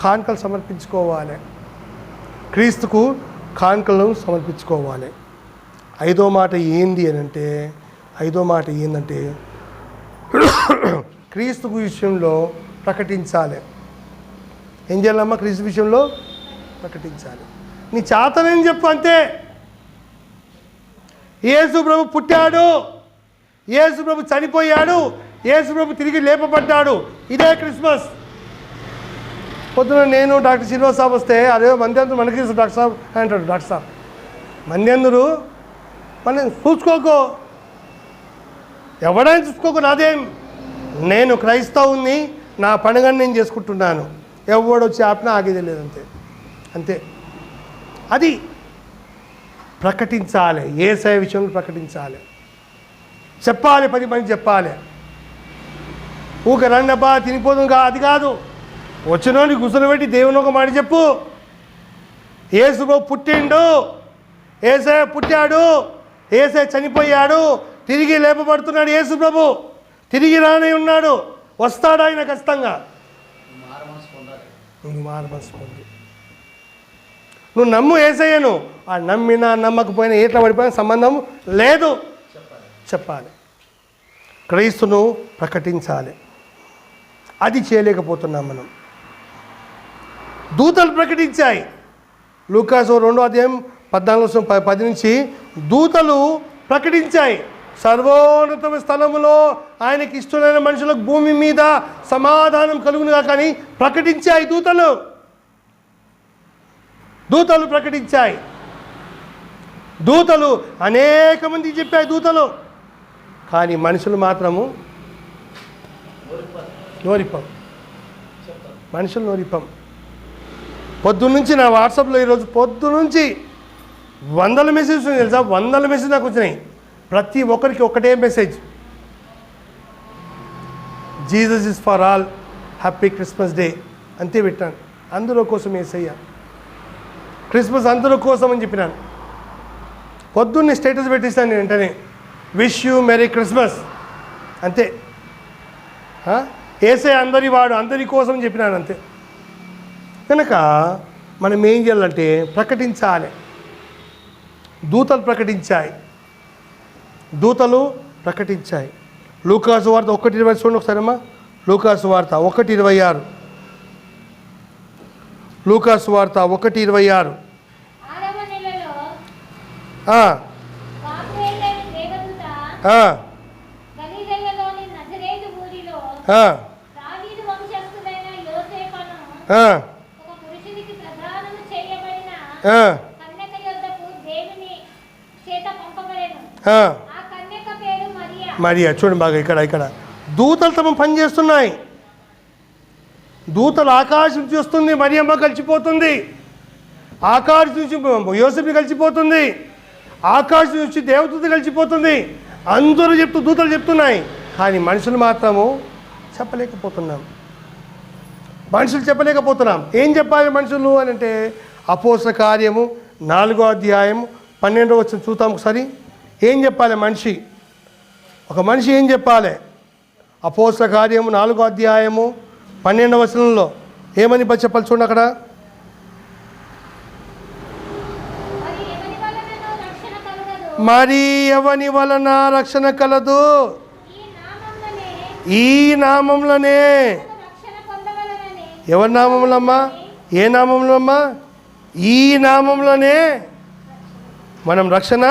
కానుకలు సమర్పించుకోవాలి. క్రీస్తుకు కానుకలను సమర్పించుకోవాలి. ఐదో మాట ఏందంటే క్రీస్తు విషయంలో ప్రకటించాలి. ఏం చేయాలమ్మా? క్రీస్తు విషయంలో ప్రకటించాలి. నీ చేతనని చెప్పు అంతే. యేసు ప్రభు పుట్టాడు, యేసు ప్రభు చనిపోయాడు, యేసు ప్రభు తిరిగి లేపబడ్డాడు, ఇదే క్రిస్మస్. పొద్దున నేను డాక్టర్ శ్రీనివాస్ సాబ్ వస్తే, అదే మంది మనకి డాక్టర్ సాబ్ అంటాడు. డాక్టర్ సాబ్ మంది అందరూ మన చూసుకోకో, ఎవడైనా చూసుకోకు, నాదేం, నేను క్రైస్తవుని, నా పండుగను నేను చేసుకుంటున్నాను, ఎవడొచ్చి ఆపినా ఆగేది లేదంతే. అంతే. అది ప్రకటించాలి. యేసయ్య విషయంలో ప్రకటించాలి, చెప్పాలి, 10 మంది చెప్పాలి. ఊక రండబ్బా తినిపోదుగా అది కాదు. వచ్చినోని కూర్చొని దేవుని ఒక మాట చెప్పు. యేసు పుట్టిండు, యేసయ్య పుట్టాడు, యేసయ్య చనిపోయాడు, తిరిగి లేపబడుతున్నాడు. యేసు ప్రభు తిరిగి రానే ఉన్నాడు, వస్తాడు ఆయన ఖచ్చితంగా. మారమనసు పొందు. నువ్వు నమ్ము యేసయ్యను. ఆ నమ్మినా నమ్మకపోయినా ఎట్లా పడిపోయినా సంబంధం లేదు. చెప్పాలి, క్రీస్తును ప్రకటించాలి. అది చేయలేకపోతున్నాం మనం. దూతలు ప్రకటించాయి. లూకాసు 2వ అధ్యాయం 14-10 నుంచి దూతలు ప్రకటించాయి. సర్వోన్నత స్థలములో ఆయనకి ఇష్టమైన మనుషులకు భూమి మీద సమాధానం కలుగునుగా కానీ ప్రకటించాయి దూతలు ప్రకటించాయి. దూతలు అనేక మందికి చెప్పాయి దూతలు. కానీ మనుషులు మాత్రము నోరిపం. మనుషులు నోరిపం. పొద్దున్నుంచి నా వాట్సాప్లో ఈరోజు పొద్దునుంచి 100 మెసేజ్ తెలుసా, 100 మెసేజ్ నాకు వచ్చినాయి. ప్రతి ఒక్కరికి ఒకటే message, Jesus is for all, happy Christmas day అంతే పెట్టాను. అందరూ కోసం యేసయ్య, క్రిస్మస్ అందరూ కోసం అని చెప్పినాను. పొద్దున్నే స్టేటస్ పెట్టిస్తాను నేను వెంటనే, విష్ యూ మెరీ క్రిస్మస్ అంతే. యేసయ్య అందరి కోసం చెప్పినాను అంతే. కనుక మనం ఏం చేయాలంటే ప్రకటించాలి. దూతలు ప్రకటించాయి. లూకాసు వార్త 1:20 చూడండి ఒకసారమ్మా. లూకాసు వార్త 1:26. లూకాసు వార్త 1:26. మరియా. చూడండి బాగా ఇక్కడ దూతలు తమ పని చేస్తున్నాయి. దూతలు ఆకాశం నుంచి వస్తుంది, మరియమ్మ కలిసిపోతుంది. ఆకాశం నుంచి యోసేపు కలిసిపోతుంది. ఆకాశం నుంచి దేవదూత కలిసిపోతుంది. అందరూ దూతలు చెప్తున్నాయి. కానీ మనుషులు మాత్రము చెప్పలేకపోతున్నాం. ఏం చెప్పాలి మనుషులు అని అంటే, అపోస్తల కార్యము 4వ అధ్యాయము 12వ వచనం చూద్దాం ఒకసారి. ఏం చెప్పాలి ఒక మనిషి ఏం చెప్పాలి? అపోస్తల కార్యము 4వ అధ్యాయము 12వ వచనంలో ఏమని చెప్పాలి చూడండి అక్కడ. మరి ఎవని వలన రక్షణ కలదు? ఈ నామంలోనే ఎవరి నామంలో అమ్మా? ఏ నామంలో అమ్మా? ఈ నామంలోనే మనం రక్షణ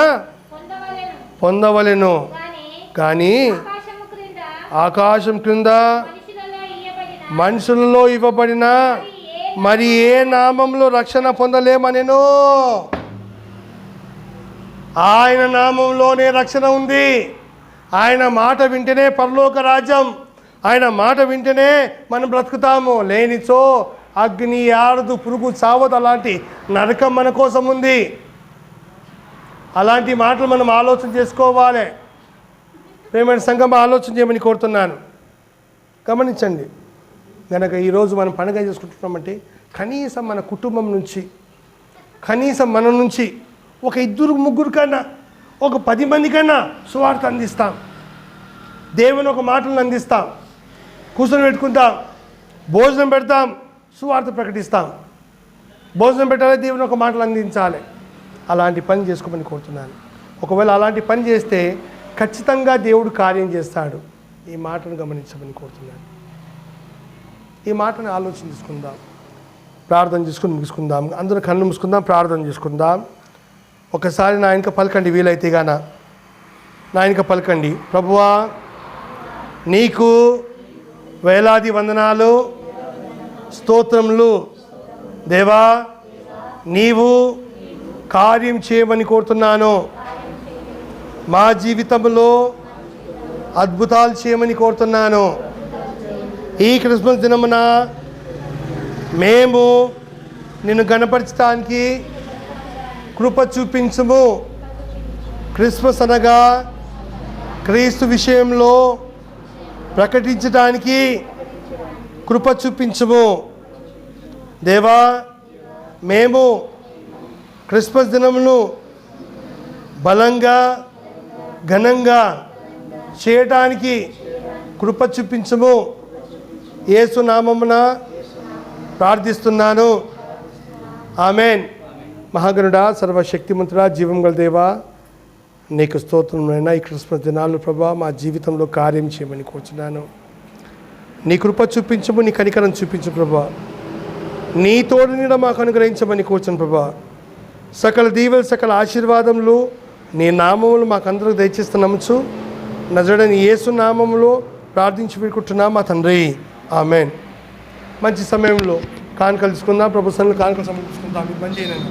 పొందవలెను. కానీ ఆకాశం క్రింద మనుషులలో ఇవ్వబడిన మరి ఏ నామంలో రక్షణ పొందలేమనెను. ఆయన నామంలోనే రక్షణ ఉంది. ఆయన మాట వింటేనే పరలోక రాజ్యం. ఆయన మాట వింటేనే మనం బ్రతుకుతాము. లేనిచో అగ్ని ఆరదు, పురుగు చావదు, అలాంటి నరకం మన కోసం ఉంది. అలాంటి మాటలు మనం ఆలోచన చేసుకోవాలి. ప్రేమైన సంఘం, ఆలోచన చేయమని కోరుతున్నాను. గమనించండి, కనుక ఈరోజు మనం పండుగ చేసుకుంటున్నామంటే కనీసం మన కుటుంబం నుంచి, కనీసం మన నుంచి ఒక 2-3 కన్నా, ఒక 10 మంది కన్నా సువార్త అందిస్తాం. దేవుని ఒక మాటలను అందిస్తాం. కూర్చొని పెట్టుకుంటాం, భోజనం పెడతాం, సువార్త ప్రకటిస్తాం. భోజనం పెట్టాలి, దేవుని ఒక మాటలు అందించాలి. అలాంటి పని చేసుకోమని కోరుతున్నాను. ఒకవేళ అలాంటి పని చేస్తే ఖచ్చితంగా దేవుడు కార్యం చేస్తాడు. ఈ మాటను గమనించమని కోరుతున్నాను. ఈ మాటను ఆలోచన చేసుకుందాం, ప్రార్థన చేసుకుని ముగించుకుందాం. అందరూ కళ్ళు మూసుకుందాం, ప్రార్థన చేసుకుందాం. ఒకసారి నా వెనుక పలకండి, వీలైతే గాన నా వెనుక పలకండి. ప్రభువా, నీకు వేలాది వందనాలు, స్తోత్రములు. దేవా, నీవు కార్యం చేయమని కోరుతున్నాను. మా జీవితంలో అద్భుతాలు చేయమని కోరుతున్నాను. ఈ క్రిస్మస్ దినమున మేము నిన్ను గణపరచడానికి కృప చూపించుము. క్రిస్మస్ అనగా క్రీస్తు విషయంలో ప్రకటించడానికి కృప చూపించుము. దేవా, మేము క్రిస్మస్ దినమును బలంగా ఘనంగా చేయటానికి కృప చూపించుము. యేసు నామమున ప్రార్థిస్తున్నాను. ఆమేన్. మహాగణుడా, సర్వశక్తిమంతుడా, జీవం గల దేవా, నీకు స్తోత్రములైనా ఈ క్రిస్మస్ దినాలు ప్రభా మా జీవితంలో కార్యం చేయమని కోరుచున్నాను. నీ కృప చూపించము, నీ కనికరం చూపించు ప్రభా. నీ తోడు నీడ మాకు అనుగ్రహించమని కోరుచును ప్రభా. సకల దీవెలు, సకల ఆశీర్వాదములు నీ నామములు మాకందరూ దయచేస్తూ నమ్ముచు నజరేయుడైన యేసు నామములో ప్రార్థించి పెట్టుకుంటున్నాం మా తండ్రి. ఆమేన్. మంచి సమయంలో కానుకలు తీసుకుందాం. ప్రభు సన్నిధిలో కానుకలు సమర్పించుకుందాం. ఇబ్బంది చేయనండి.